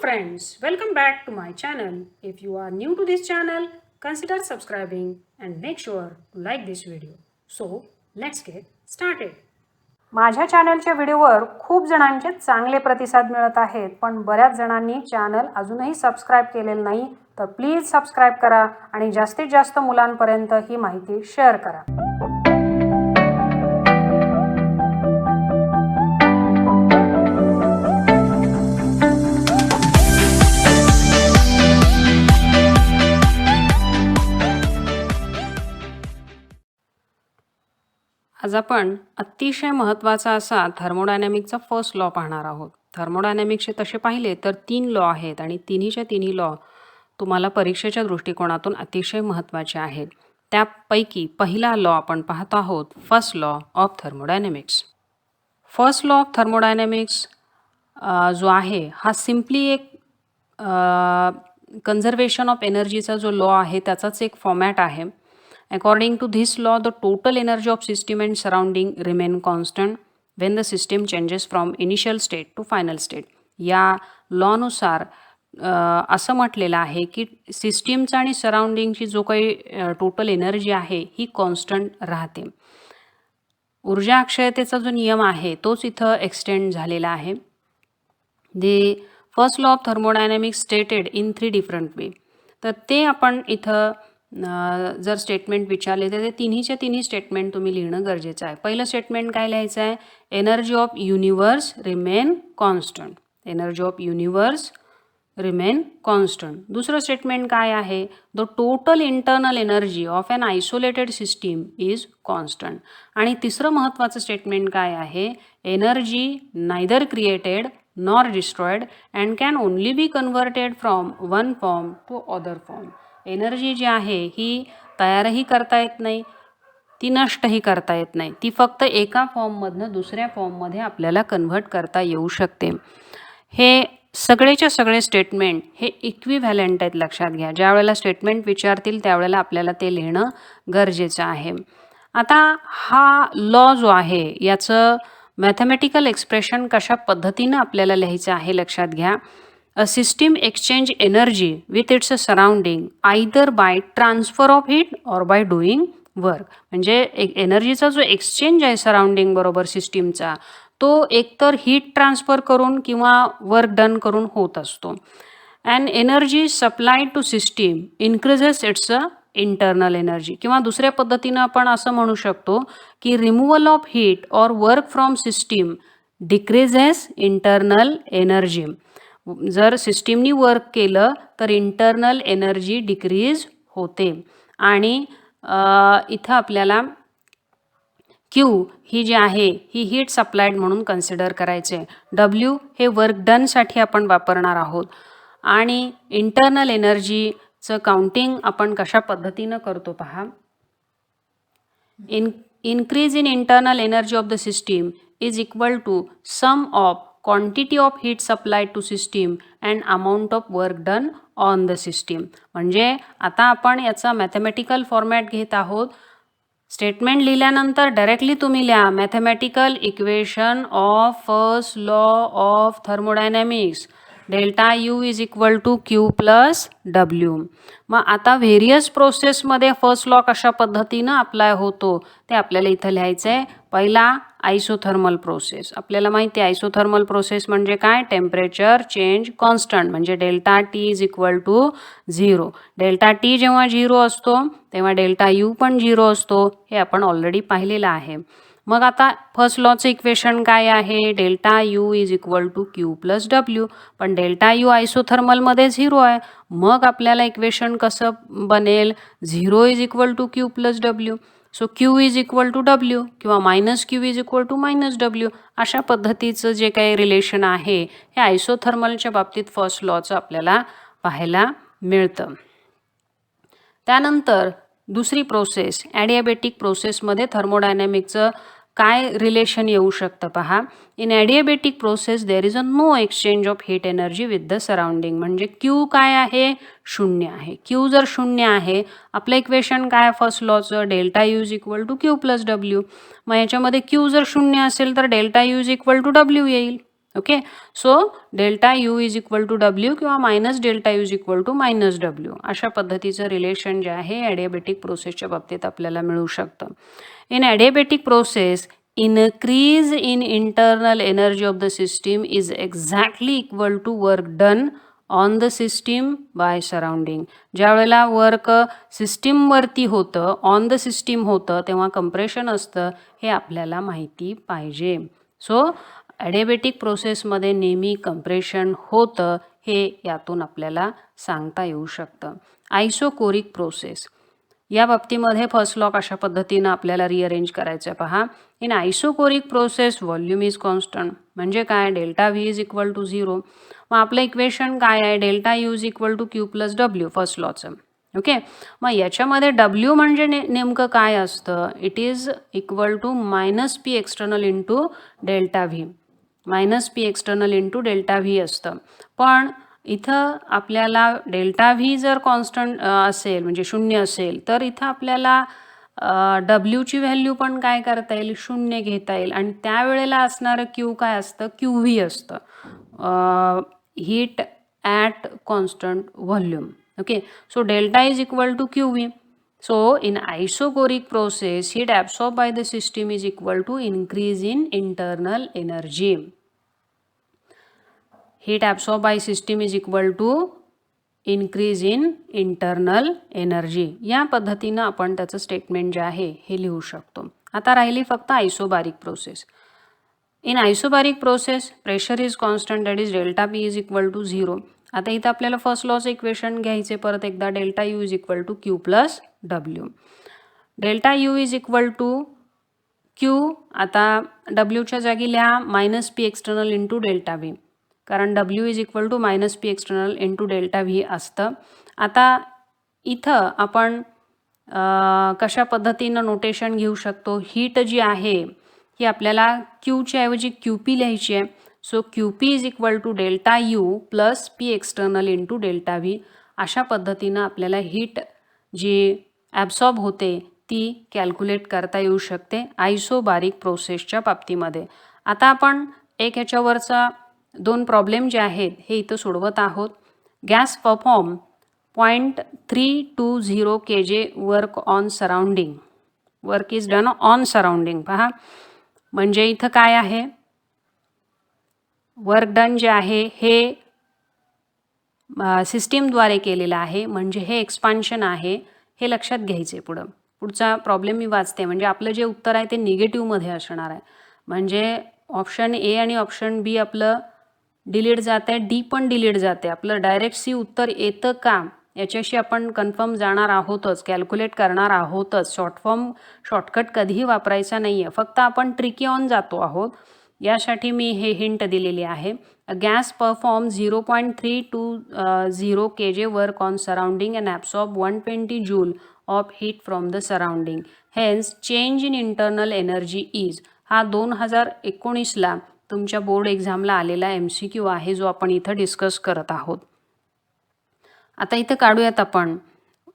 friends, welcome back to my channel. If you are new to this channel, consider subscribing and make sure to like this video. So, let's get started. माझ्या चॅनलच्या व्हिडिओवर खूप जणांचे चांगले प्रतिसाद मिळत आहेत, पण बऱ्याच जणांनी चॅनल अजूनही सबस्क्राइब केलेलं नाही, तर प्लीज सबस्क्राइब करा आणि जास्तीत जास्त मुलांपर्यंत ही माहिती शेअर करा. आज आपण अतिशय महत्त्वाचा असा थर्मोडायनॅमिकचा फर्स्ट लॉ पाहणार आहोत. थर्मोडायनॅमिक्सचे तसे पाहिले तर 3 लॉ आहेत आणि तिन्हीच्या तिन्ही लॉ तुम्हाला परीक्षेच्या दृष्टिकोनातून अतिशय महत्त्वाचे आहेत. त्यापैकी पहिला लॉ आपण पाहत आहोत, first law of thermodynamics. First law of thermodynamics जो आहे हा सिम्पली एक कन्झर्वेशन ऑफ एनर्जीचा जो लॉ आहे त्याचाच एक फॉर्मॅट आहे. According to this law, the total energy of system and surrounding remain constant when the system changes from initial state to final state. या लॉनुसार असं म्हटलेलं आहे की सिस्टीमचा आणि सराउंडिंगची जो काही टोटल एनर्जी आहे ही कॉन्स्टंट राहते. ऊर्जा अक्षयतेचा जो नियम आहे तोच इथं एक्सटेंड झालेला आहे. The first law of thermodynamics stated in 3 different वे. तर ते आपण इथं जर स्टेटमेंट विचारले तर ते तिन्हीच्या तिन्ही स्टेटमेंट तुम्ही लिहिणं गरजेचं आहे. पहिलं स्टेटमेंट काय लिहायचं आहे, energy of universe remain constant. Energy of universe remain constant. दुसरं स्टेटमेंट काय आहे, the total internal energy of an isolated system is constant. आणि तिसरं महत्त्वाचं स्टेटमेंट काय आहे, energy neither created nor destroyed and can only be converted from one form to other form. Energy जी आहे ही तयारही करता येत नाही, ती नष्टही करता येत नाही, ती फक्त एका फॉर्ममधनं दुसऱ्या फॉर्ममध्ये आपल्याला कन्व्हर्ट करता येऊ शकते. हे सगळेच्या सगळे स्टेटमेंट हे इक्विव्हॅलंट आहेत, लक्षात घ्या. ज्या वेळेला स्टेटमेंट विचारतील त्यावेळेला आपल्याला ते लिहिणं गरजेचं आहे. आता हा लॉ जो आहे याचं मॅथमॅटिकल एक्सप्रेशन कशा पद्धतीनं आपल्याला लिहायचं आहे लक्षात घ्या. A system exchange energy with its surrounding either by transfer of heat or by doing work. म्हणजे एक एनर्जीचा जो एक्सचेंज आहे सराउंडिंग बरोबर सिस्टीमचा तो एकतर हीट ट्रान्सफर करून किंवा वर्क डन करून होत असतो. And energy supplied to system increases its internal energy. किंवा दुसऱ्या पद्धतीनं आपण असं म्हणू शकतो की removal of heat or work from system decreases internal energy. जर सिस्टीमनी वर्क केलं तर इंटरनल एनर्जी डिक्रीज होते. आणि इथं आपल्याला क्यू ही जी आहे ही हीट सप्लाइड म्हणून कन्सिडर करायचे. डब्ल्यू हे वर्क डनसाठी आपण वापरणार आहोत. आणि इंटरनल एनर्जीचं काउंटिंग आपण कशा पद्धतीनं करतो पहा. Increase in internal energy of the system is equal to sum of quantity of heat supplied to system and amount of work done on the system. म्हणजे आता आपण याचा मॅथमॅटिकल फॉर्मॅट घेत आहोत. स्टेटमेंट लिहिल्यानंतर डायरेक्टली तुम्ही लिहा mathematical equation of first law of thermodynamics. Delta U is equal to Q plus W. मग आता व्हेरियस प्रोसेसमध्ये फर्स्ट लॉ कशा पद्धतीनं अप्लाय होतो ते आपल्याला इथं लिहायचं आहे. पहिला आयसोथर्मल प्रोसेस. आपल्याला माहिती आहे आयसोथर्मल प्रोसेस म्हणजे काय, टेम्परेचर चेंज कॉन्स्टंट म्हणजे delta T is equal to 0. Delta T जेव्हा 0 असतो तेव्हा डेल्टा यू पण 0 असतो, हे आपण ऑलरेडी पाहिलेलं आहे. मग आता फर्स्ट लॉचं इक्वेशन काय आहे, delta U is equal to Q plus W. पण डेल्टा यू आयसोथर्मलमध्ये 0 आहे, मग आपल्याला इक्वेशन कसं बनेल, 0 is equal to Q plus W. So Q is equal to W किंवा minus Q is equal to minus W. अशा पद्धतीचं जे काही रिलेशन आहे हे आयसोथर्मलच्या बाबतीत फर्स्ट लॉचं आपल्याला पाहायला मिळतं. त्यानंतर दुसरी प्रोसेस ॲडियाबॅटिक प्रोसेसमध्ये थर्मोडायनॅमिकचं काय रिलेशन येऊ शकतं पहा. In adiabatic process there is a no exchange of heat energy with the surrounding. म्हणजे क्यू काय आहे, 0 आहे. क्यू जर 0 आहे, आपलं इक्वेशन काय फर्स्ट लॉचं, delta U is equal to Q plus W. मग याच्यामध्ये क्यू जर 0 असेल तर delta U is equal to W येईल. Okay. So delta U is equal to W किंवा minus delta U is equal to minus W अशा पद्धतीचं relation जे आहे ॲडियाबॅटिक प्रोसेसच्या बाबतीत आपल्याला मिळू शकतं. In adiabatic process increase in internal energy of the system is exactly equal to work done on the system by surrounding. ज्या वेळेला वर्क सिस्टीमवरती होतं, ऑन द सिस्टीम होतं, तेव्हा कंप्रेशन असतं हे आपल्याला माहिती पाहिजे. सो ॲडियाबॅटिक प्रोसेसमध्ये नेहमी कंप्रेशन होतं हे यातून आपल्याला सांगता येऊ शकतं. आयसोकोरिक प्रोसेस या बाबतीमध्ये फर्स्ट लॉ अशा पद्धतीनं आपल्याला रिअरेंज करायचं आहे. पहा, in isochoric process volume is constant. म्हणजे काय, delta V is equal to 0. मग आपलं इक्वेशन काय आहे, delta U is equal to Q plus W first लॉचं. ओके. मग याच्यामध्ये डब्ल्यू म्हणजे नेमकं काय असतं, it is equal to minus P external into delta V. Minus P external into delta V असतं. पण इथं आपल्याला डेल्टा व्ही जर कॉन्स्टंट असेल म्हणजे 0 असेल तर इथं आपल्याला डब्ल्यूची व्हॅल्यू पण काय करता येईल, 0 घेता येईल. आणि त्यावेळेला असणारं क्यू काय असतं, क्यू व्ही असतं, heat at constant volume. Okay. So delta is equal to Q V. So in isochoric process heat absorb by the system is equal to increase in internal energy. Heat absorb by system is equal to increase in internal energy. या पद्धतीनं आपण त्याचं statement जे आहे हे लिहू शकतो. आता राहिली फक्त isobaric process. In isobaric process pressure is constant, that is delta P is equal to 0. आता इथं आपल्याला फर्स्ट लॉचं इक्वेशन घ्यायचे परत एकदा, delta U is equal to Q plus W. Delta U is equal to Q, आता डब्ल्यूच्या जागी लिहा minus P external into delta V, कारण W is equal to minus P external into delta V असतं. आता इथं आपण कशा पद्धतीनं नोटेशन घेऊ शकतो, हीट जी आहे ही आपल्याला क्यूच्या ऐवजी क्यू पी लिहायची आहे. So Q P is equal to delta U plus P external into delta V. अशा पद्धतीनं आपल्याला हीट जी ॲब्सॉर्ब होते ती कॅल्क्युलेट करता येऊ शकते आयसोबारिक प्रोसेसच्या बाबतीमध्ये. आता आपण एक ह्याच्यावरचा 2 प्रॉब्लेम जे आहेत हे इथं सोडवत आहोत. Gas perform 0.320 kJ work on surrounding. Work is done on surrounding. पहा, म्हणजे इथं काय आहे, वर्क डन जे आहे हे सिस्टीमद्वारे केलेलं आहे, म्हणजे हे एक्सपान्शन आहे, हे लक्षात घ्यायचे. पुढचा प्रॉब्लेम मी वाचते, म्हणजे आपलं जे उत्तर आहे ते निगेटिव्हमध्ये असणार आहे. म्हणजे ऑप्शन ए आणि ऑप्शन बी आपलं डिलीट जात आहे, डी पण डिलीट जाते. आपलं डायरेक्ट सी उत्तर येतं का याच्याशी आपण कन्फर्म जाणार आहोतच, कॅल्क्युलेट करणार आहोतच. शॉर्टकट कधीही वापरायचा नाही आहे, फक्त आपण ट्रिकी ऑन जातो आहोत. यासाठी मी हे हिंट दिलेली आहे. Gas perform 0.320 kJ work on surrounding and absorb 120 joule of heat from the surrounding. Hence change in internal energy is. हा 2019ला तुमच्या बोर्ड एक्झामला आलेला MCQ आहे, जो आपण इथं डिस्कस करत आहोत. आता इथं काढूयात आपण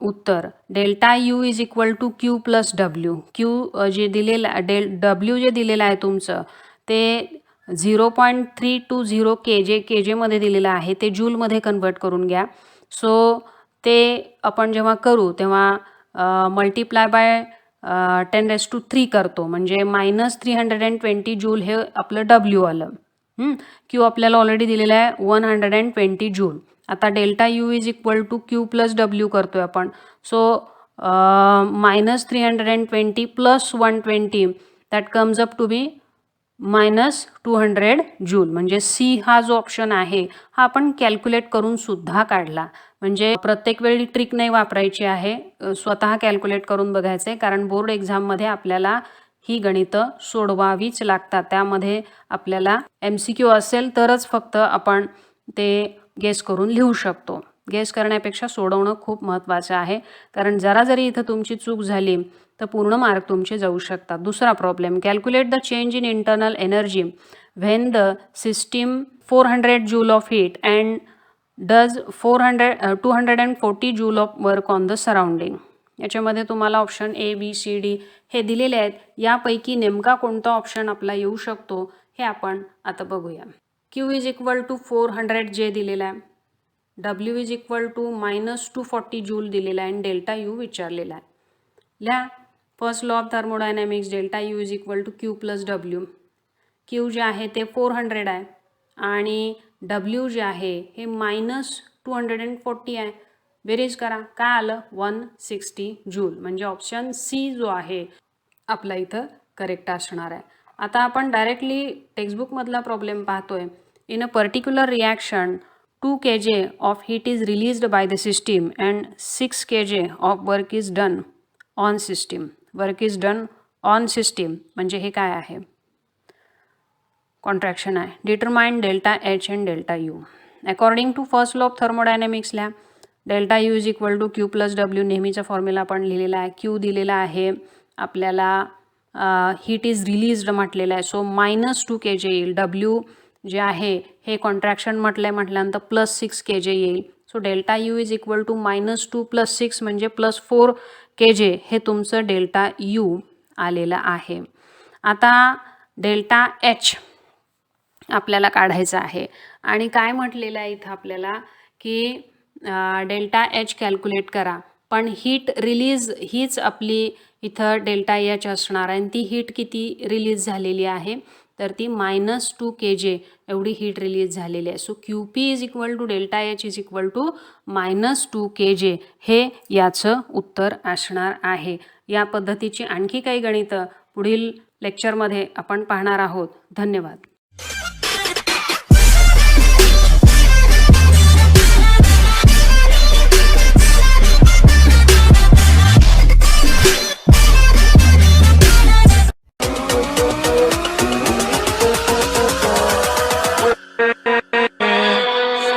उत्तर. Delta U is equal to Q plus W. Q जे दिलेलं डब्ल्यू जे दिलेलं आहे तुमचं ते 0.320 केजेमध्ये दिलेलं आहे, ते जूलमध्ये कन्वर्ट करून घ्या. सो ते आपण जेव्हा करू तेव्हा मल्टिप्लाय बाय 10⁻³ करतो, म्हणजे -320 जूल हे आपलं डब्ल्यू आलं. क्यू आपल्याला ऑलरेडी दिलेलं आहे 120 जूल. आता delta U is equal to Q plus W करतोय आपण. So -320 plus 120 that comes up to be -200 joule. म्हणजे सी हा जो ऑप्शन आहे हा आपण कॅल्क्युलेट करून सुद्धा काढला. म्हणजे प्रत्येक वेळी ट्रिक नाही वापरायची आहे, स्वतः कॅल्क्युलेट करून बघायचं आहे, कारण बोर्ड एक्झाममध्ये आपल्याला ही गणितं सोडवावीच लागतात. त्यामध्ये आपल्याला MCQ असेल तरच फक्त आपण ते गेस करून लिहू शकतो. गेस करण्यापेक्षा सोडवणं खूप महत्त्वाचं आहे, कारण जरा जरी इथं तुमची चूक झाली तर पूर्ण मार्क तुमचे जाऊ शकतात. दुसरा problem, calculate the change in internal energy when the system 400 joule of heat and does 240 joule of work on the surrounding. याच्यामध्ये तुम्हाला option A, B, C, D हे दिलेले आहेत. यापैकी नेमका कोणता ऑप्शन आपला येऊ शकतो हे आपण आता बघूया. Q is equal to 400 J दिलेला आहे, W is equal to -240 joule दिलेला आहे आणि डेल्टा यू विचारलेला आहे. लिहा first law of thermodynamics, delta U is equal to Q plus W. Q जे आहे ते 400 आहे आणि डब्ल्यू जे आहे हे -240 आहे. बेरीज करा, काय आलं 160 जूल. म्हणजे ऑप्शन सी जो आहे आपला इथं करेक्ट असणार आहे. आता आपण डायरेक्टली टेक्स्टबुकमधला प्रॉब्लेम पाहतोय. In a particular reaction 2 kJ of heat is released by the system and 6 kJ of work is done on system. Work is done on system म्हणजे हे काय आहे, कॉन्ट्रॅक्शन आहे. Determine delta H and delta U. According to first law of थर्मोडायनॅमिक्सला delta U is equal to Q plus W नेहमीचा formula आपण लिहिलेला आहे. क्यू दिलेला आहे आपल्याला, हीट इज रिलीज्ड म्हटलेलं आहे, सो -2 kJ येईल. डब्ल्यू जे आहे हे कॉन्ट्रॅक्शन म्हटल्यानंतर +6 kJ येईल. So delta U is equal to -2 + 6 म्हणजे +4 kJ हे तुमचं डेल्टा यू आलेलं आहे. आता डेल्टा एच आपल्याला काढायचं आहे आणि काय म्हटलेलं आहे इथं आपल्याला की डेल्टा एच कॅल्क्युलेट करा, पण हीट रिलीज हीच आपली इथं डेल्टा एच असणार आहे. आणि ती हीट किती रिलीज झालेली आहे तर ती -2 kJ एवढी हीट रिलीज झालेली आहे. So Q P is equal to delta H is equal to -2 kJ हे याचं उत्तर असणार आहे. या पद्धतीची आणखी काही गणितं पुढील लेक्चरमध्ये आपण पाहणार आहोत. धन्यवाद.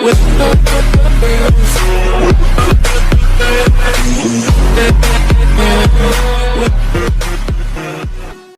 with